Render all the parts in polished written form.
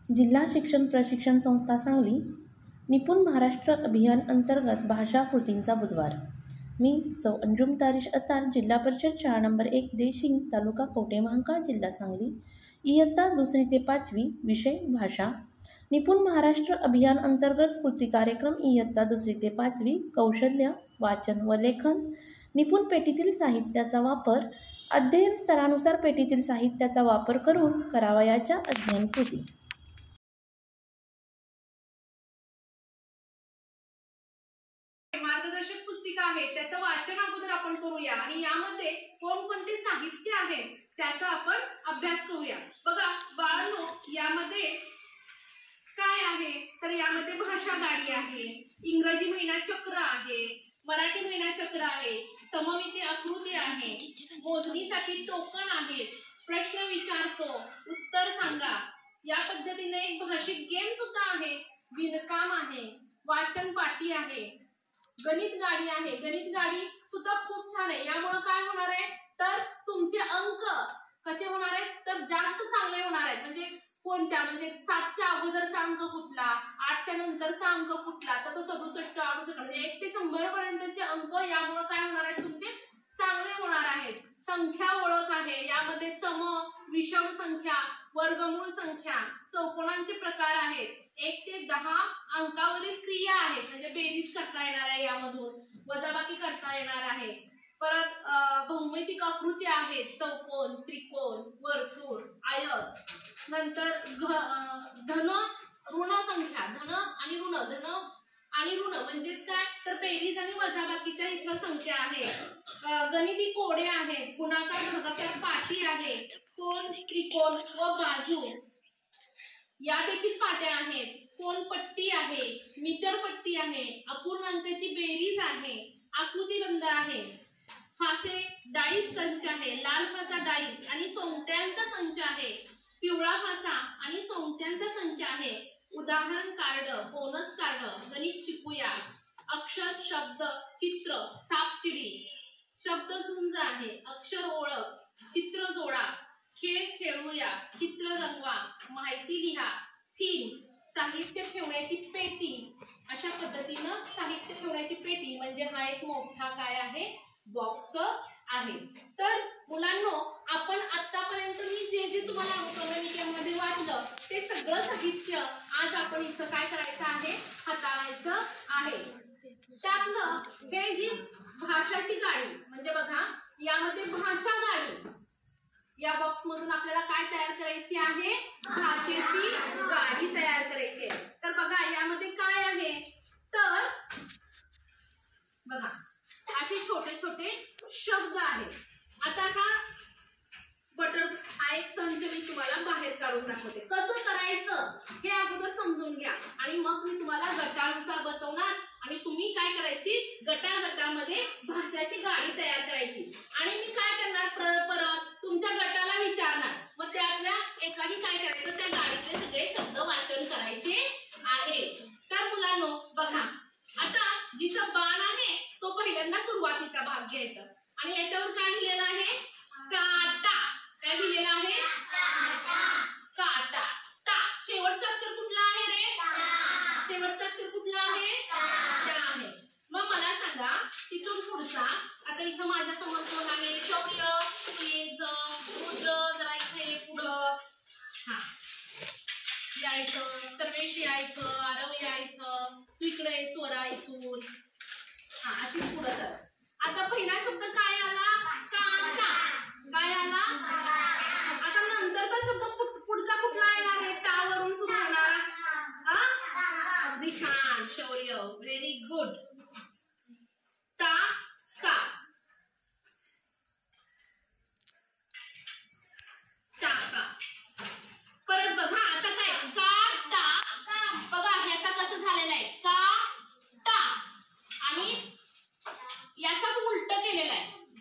जिल्हा शिक्षण प्रशिक्षण संस्था सांगली निपुण महाराष्ट्र अभियान अंतर्गत भाषा कृतींचा बुधवार। मी सौ अंजुम तारिश अतार, जिल्हा परिषद शाळा नंबर 1 देशिंग, तालुका कवठे महांकाळ, जिल्हा सांगली। इयत्ता 2री ते 5वी, विषय भाषा। निपुण महाराष्ट्र अभियान अंतर्गत कृती कार्यक्रम इयत्ता 2री ते 5वी, कौशल्य वाचन व लेखन। निपुण पेटीतील साहित्याचा वापर, अध्ययन स्तरानुसार पेटीतील साहित्याचा वापर करून करावयाच्या अध्ययन कृती। मार्गदर्शक पुस्तिका आहे त्याचं वाचन अगोदर आपण करूया आणि यामध्ये कोणकोणते साहित्य आहे त्याचा आपण अभ्यास करूया। बघा बाळांनो, यामध्ये काय आहे तर यामध्ये भाषा गाडी आहे, इंग्रजी महिना चक्र आहे, मराठी महिना चक्र आहे, सममिती आकृती आहे, मोजणीसाठी टोकन आहे, प्रश्न विचारतो उत्तर सांगा, या पद्धतीने एक भाषिक गेम सुद्धा आहे, विणकाम आहे, वाचन पाटी आहे, गणित गाडी आहे। गणित गाडी सुद्धा खूप छान आहे। यामुळे काय होणार आहे तर तुमचे अंक कसे होणार आहेत तर जास्त चांगले होणार आहेत। म्हणजे कोणत्या, म्हणजे 7च्या अगोदरचा अंक कुठला, 8च्या नंतरचा अंक कुठला, तसं 67, 68 म्हणजे 1 ते 100 पर्यंतचे अंक यामुळे काय होणार आहेत तुमचे चांगले होणार आहेत। संख्या ओळख आहे, यामध्ये सम, विषम संख्या, वर्गमूळ संख्या, चौकोनांचे प्रकार आहेत, 1 ते 10 अंकावरील क्रिया आहेत, म्हणजे बेरीज करता येणार आहे, यामधून वजाबाकी करता येणार आहे। परत भौमितिक आकृती आहेत, चौकोन, त्रिकोण, वर्तुळ, आयत। नंतर धन ऋण संख्या, धन आणि ऋण म्हणजेच काय तर बेरीज आणि वजाबाकीच्या इथं संख्या आहेत। गणिती कोडे आहेत, गुणाकार भागाकार पाटी आहे, कोन, त्रिकोण व बाजू या देखील पाट्या आहेत, कोन पट्टी आहे, मीटर पट्टी आहे, अपूर्णांकाची बेरीज आहे, आकृतिबंध आहे, फासे डाईस संच आहे, लाल फासा डाईस आणि सोंगट्यांचा संच आहे, पिवळा फासा आणि सोंगट्यांचा संच आहे, उदाहरण कार्ड, बोनस कार्ड, गणित शिकूया, अक्षर, शब्द, चित्र, सापशिडी, शब्द झुंज आहे, अक्षर ओळख, चित्र जोडा, खेळ खेळूया, चित्र रंगवा, माहिती लिहा, थीम, साहित्य ठेवण्याची पेटी। अशा पद्धतीनं साहित्य ठेवण्याची पेटी म्हणजे हा एक मोठा काय आहे बॉक्स आहे। तर मुलांनो, आपण आतापर्यंत मी जे तुम्हाला अनुक्रमणिकेमध्ये वाचलं ते सगळं साहित्य आज आपण इथं काय करायचं आहे हाताळायचं आहे। त्यातलं हे जी भाषाची गाडी म्हणजे बघा यामध्ये भाषा गाडी, या बॉक्स मधून आपल्याला काय तयार करायची आहे भाषेची गाडी तयार करायची आहे। तर बघा यामध्ये काय आहे तर बघा असे छोटे छोटे शब्द आहेत। आता हा एक संच मी तुम्हाला बाहेर काढून दाखवते, कसं करायचं हे अगोदर समजून घ्या आणि मग मी तुम्हाला गटानुसार बसवणार आणि तुम्ही काय करायची गटामध्ये भाषाची गाडी तयार करायची आणि मी काय करणार परत तुमच्या गटाला विचारणार, मग त्यातल्या एकाने काय करायचं त्या गाडीतले सगळे शब्द वाचन करायचे आहे। तर मुलांनो बघा आता जिथं बाण आहे तो पहिल्यांदा सुरुवातीचा भाग घ्यायचा आणि याच्यावर काय लिहिलेलं आहे काटा, काय लिहिलेलं आहे काटा, टा, शेवटचा अक्षर कुठला आहे रे शेवटचा अक्षर कुठला आहे टा आहे। मग मला सांगा तिथून पुढचा, आता इथं माझ्या समोर कोण आहे शौर्य, तेज, रुद्र, जरायचे पुढं, हा यायचं, सर्वेश यायचं, आरव यायचं, तू इकडे स्वरा इथून, हा अशी पुढं कर। आता पहिला शब्द काय आला काटा, काय आला, आता नंतरचा शब्द पुढचा कुठला येणार आहे टावरून सुरू होणारा, अगदी छान शौर्य, व्हेरी गुड, टा का, टाका। परत बघा आता काय काटा, बघा ह्याचा कसं झालेला आहे का टा आणि याचाच उलट केलेला आहे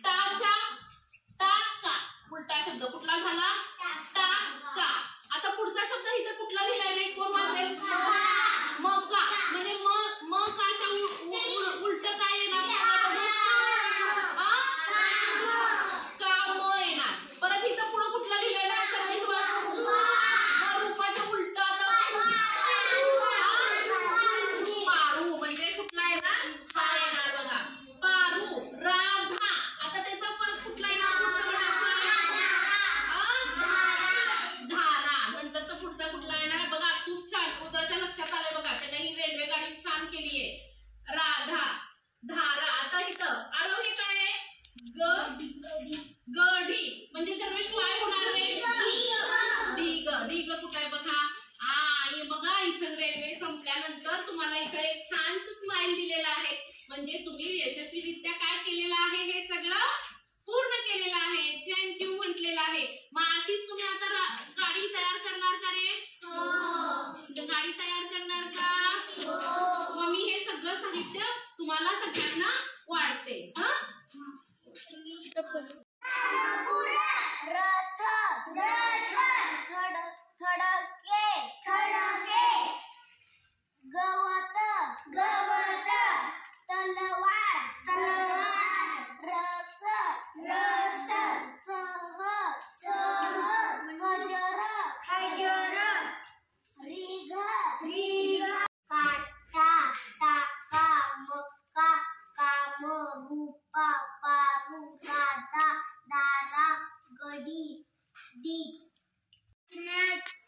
तुम्हाला इथे एक छान स्माइल दिलेला आहे, म्हणजे तुम्ही यशस्वीरित्या काय केलेलं आहे, हे सगळं पूर्ण केलेलं आहे. थँक्यू म्हटलेलं आहे. मग अशीच तुम्ही आता गाडी तयार करणार का रे? गाडी तयार करणार का? मग मी हे सगळं साहित्य तुम्हाला सगळ्यांना वाढते.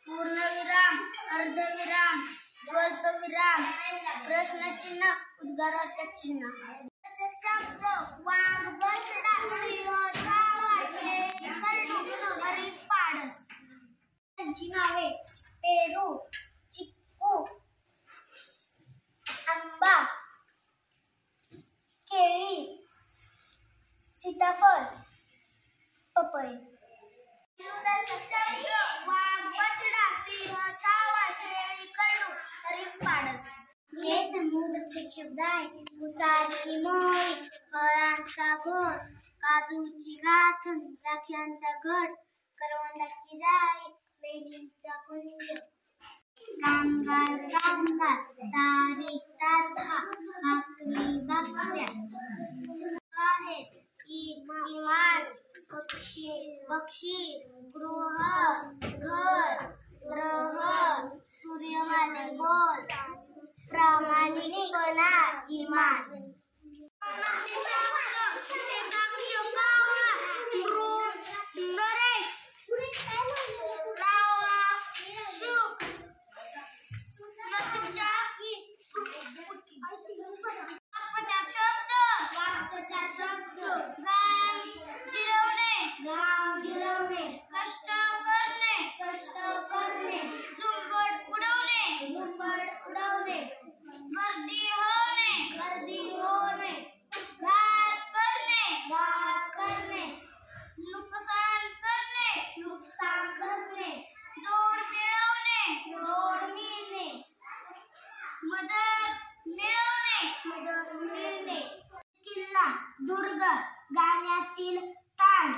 पूर्णविराम, अर्धविराम, स्वल्पविराम, प्रश्नचिन्ह, उद्गारार्थक चिन्ह. शब्द वाघ, बसडा, सिंह, छावा, शेळी, करडू, हरिण, पाडस. त्यांची नावे: पेरू, चिक्कू, आंबा, केळी, सीताफळ, पपई. विरुद्धक शब्द वाघ, बछडा, सिंह, छावा, शेळी, करडू, हरिण, पाडस. हे समुद्रक शब्द आहेत: उसाची मोळी, फळांचा घोस, काजूची गाठण, द्राक्षांचा घड, करवंदाची जाळी, वेलींचा कुंज. कामगार, कामगार, तारीख, तारखा, भाकरी, भाकऱ्या. आहेत: इमान, पक्षी, गृह, घर, ग्रह, सूर्यमाले, गोल. प्रामाणिकपणा, इमान. दुर्ग, गाण्यातील ताल,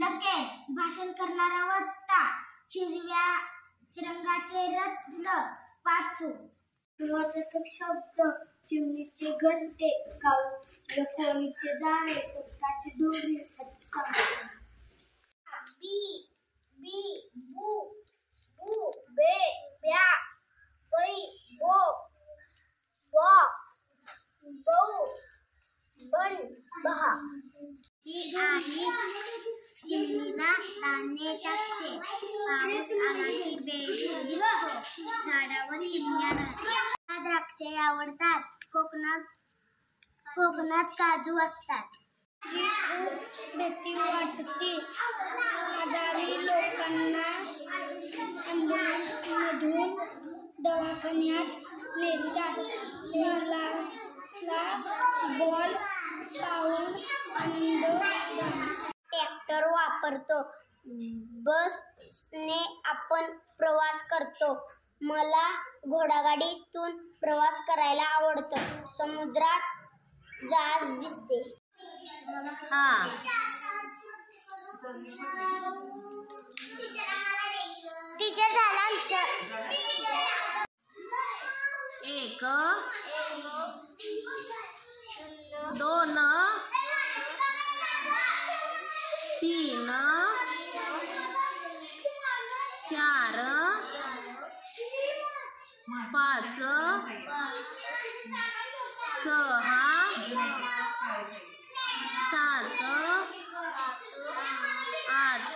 लकेर, भाषण करणारा वक्ता, हिरव्या रंगाचे रत्न, पाचू. विरोधक शब्द: चिमणीचे घंटे, कोळीचे जाळे, पक्काची दोरी, बी, बू, बे, ब्या, पै, बो, बौ, बन, बहा. ही आई चिमणीला दाणे टाकते. पाऊस आला की बेडूक दिसतो. झाडावर चिमण्या राहतात. द्राक्षे आवडतात. कोकणात काजू असतात. खूप भीती वाटते. आजारी लोकांना ॲम्ब्युलन्समधून दवाखान्यात नेतात. मला बॉल पाहून आनंद झाला. ट्रॅक्टर वापरतो. बसने आपण प्रवास करतो. मला घोडागाडीतून प्रवास करायला आवडतो. समुद्रात जहाज दिसते. टीचर झाला. 1 2 3 4 5 6 7 8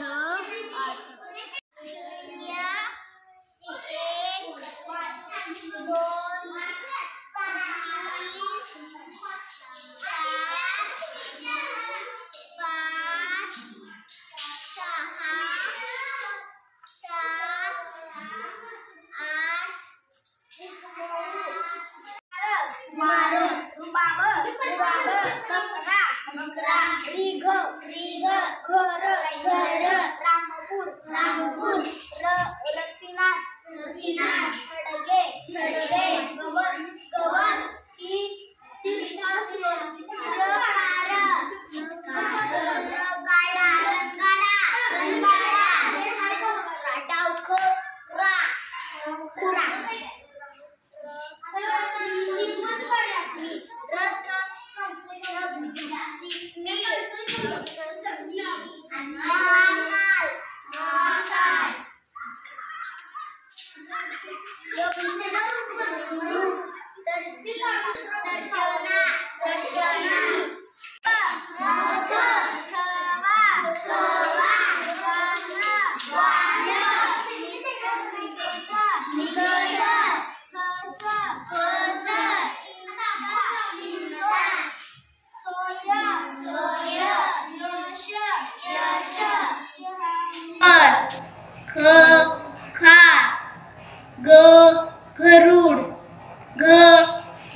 गरुड,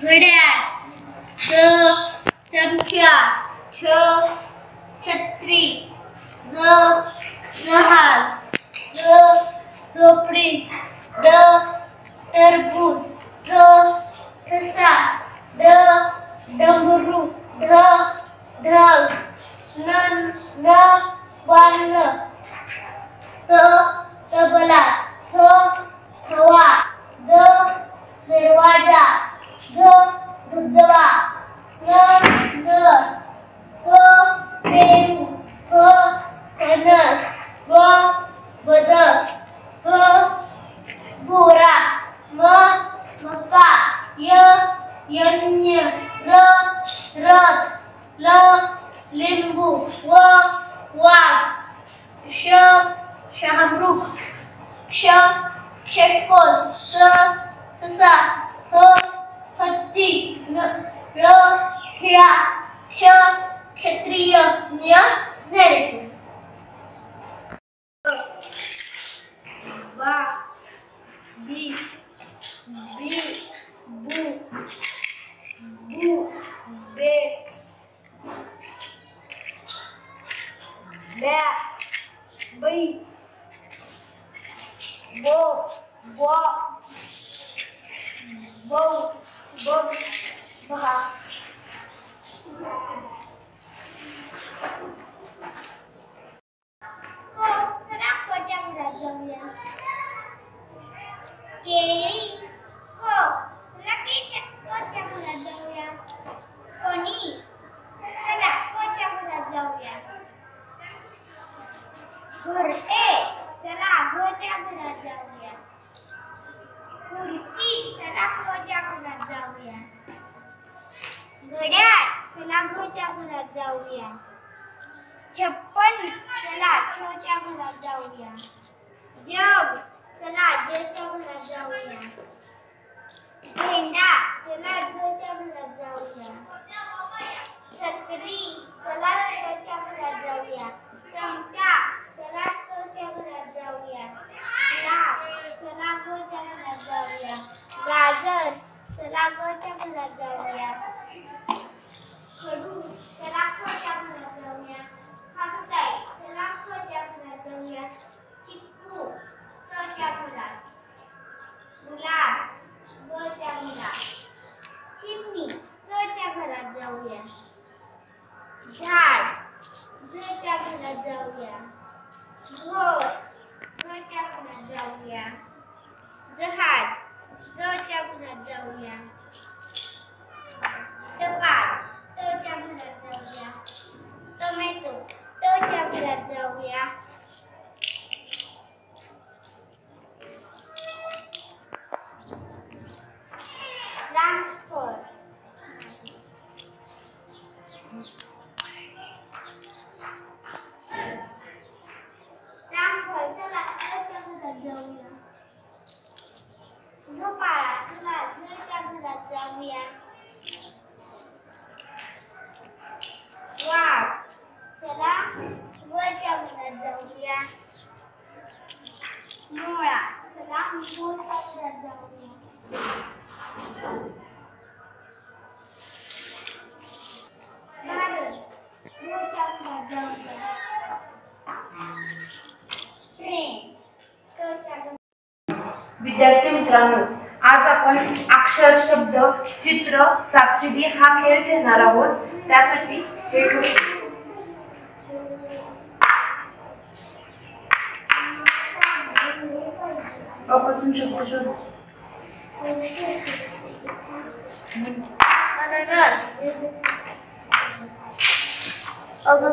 घड्याळ, चमचा, छत्री, जहाज, झोपडी, टरबूज, ठसा, डमरू, ढग, वानर, तबला, हवा, दरवाजा, धबधबा, नर, पेरू, फणस, बदक, घोडा, मका, यज्ञ, रथ, लिंबू, वाघ, शहामृग, षटकोन, ससा, हत्ती, खिळा, क्षत्रिय, ज्ञानेश्वर. बा, बी, बू, बे, ब्या, बै, बो, बहा. चला कोच्या घरात जाऊया. केळी, चला कोच्या घरात जाऊया. कणीस, चला कोच्या घरात जाऊया. घरटे, चला कोच्या घरात जाऊया. खुर्ची, चला कोच्या घरात जाऊया. घड्याळ, चला कोच्या घरात जाऊया. छप्पन, चला छोच्या घरात जाऊया. जग, चला जच्या घरात जाऊया. झेंडा, चला झच्या घरात जाऊया. छत्री, चला छच्या घरात जाऊया. चमचा, चला चच्या घरात जाऊया. ग्लास, चला गच्या घरात जाऊया. गाजर, चला गच्या घरात जाऊया. खडू, चला खच्या घरात जाऊया. खारुताई, चला खच्या घरात जाऊया. चिक्कू, चच्या घरात. गुलाब, गच्या घरात. चिमणी, चच्या घरात जाऊया. झाड, जच्या घरात जाऊया. घर, गच्या घरात जाऊया. जहाज, जच्या घरात जाऊया. टपाल, तच्या घरात जाऊया. टोमॅटो, तच्या घरात जाऊया. रामफळ, चला तच्या घरात जाऊया. झोपाळा, चला झच्या घरात जाऊया. वाघ, चला वरच्या घरात जाऊया. मोळा, चला मोरच्या घरात जाऊया. भारत, मोरच्या घरात जाऊया. ट्रेन, तच्या घरात. विद्यार्थी मित्रांनो, आज आपण अक्षर, शब्द, चित्र, सापशिडी हा खेळ खेळणार आहोत. त्यासाठी हे अपासून शब्द शोध.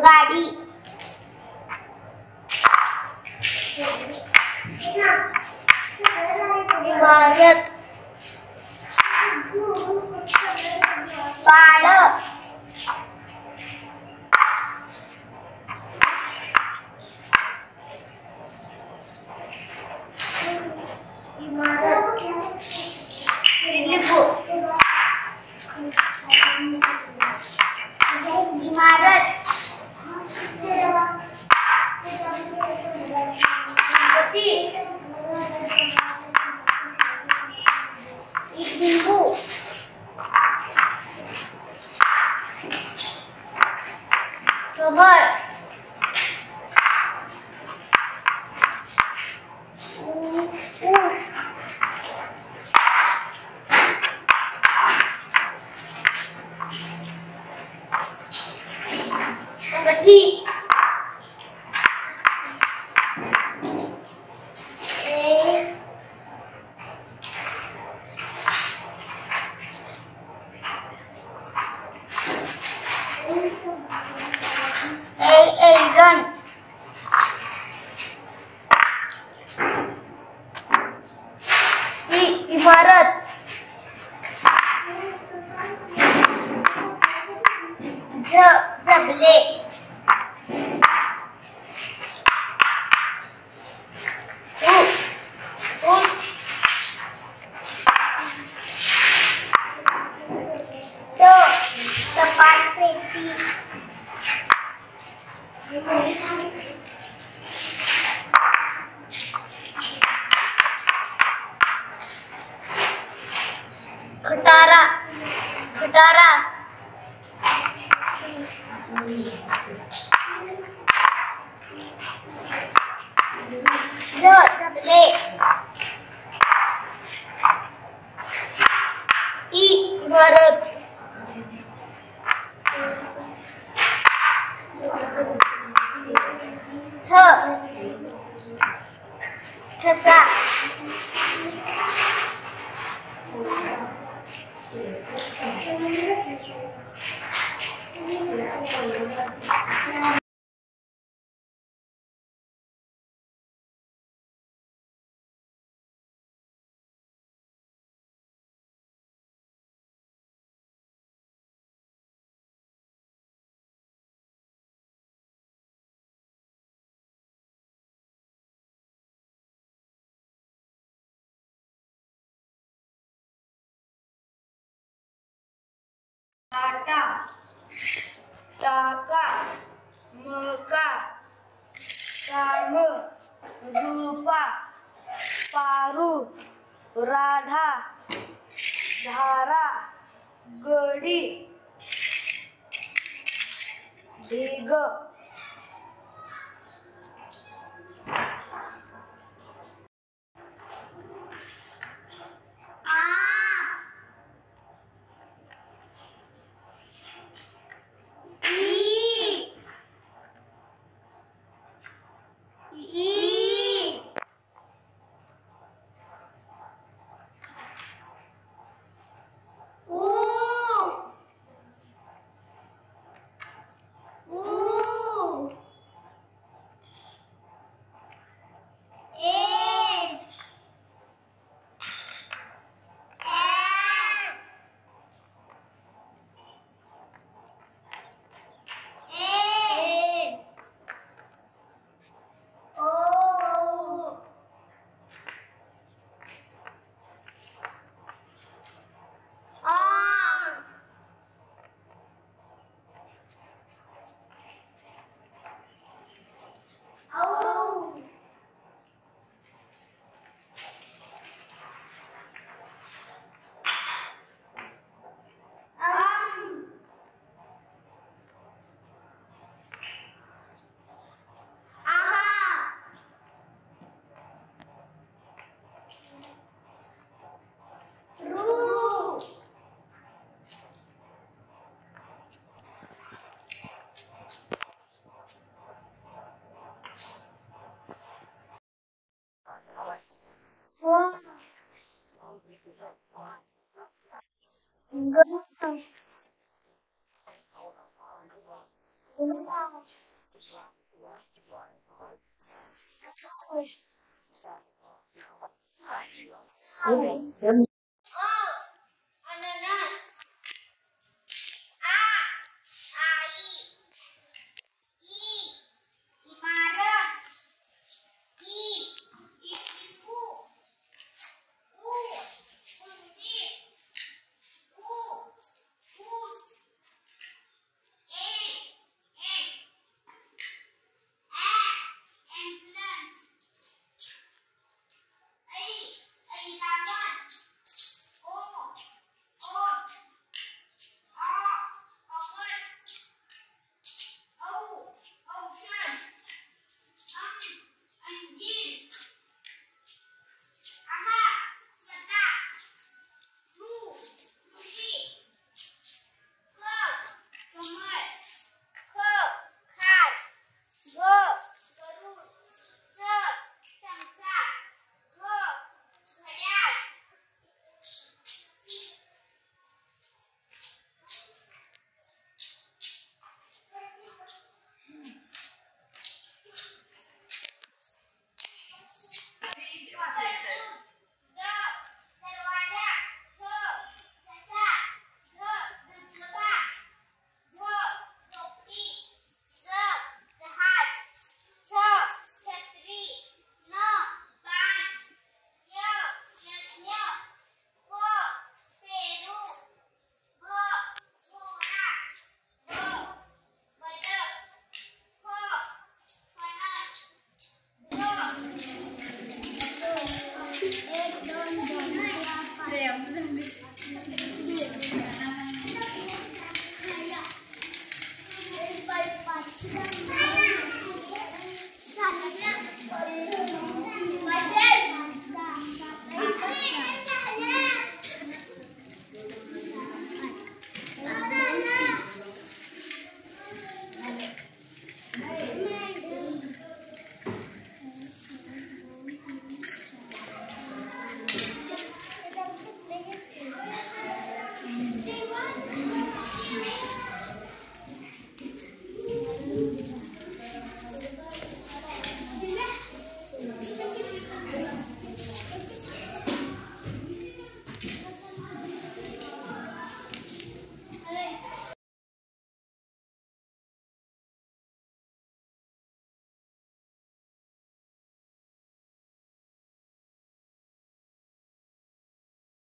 गाडी, इमारत बाळक इमारत लिंबू इमारत गणपती लिंबू कमळ ऊस गठी एल्ड्रन इमारत जबले टपालपेटी खटारा खटारा जबले इमारत ठसा टाटा टाका मका काम रूपा पारू राधा धारा गडी ढिग आहे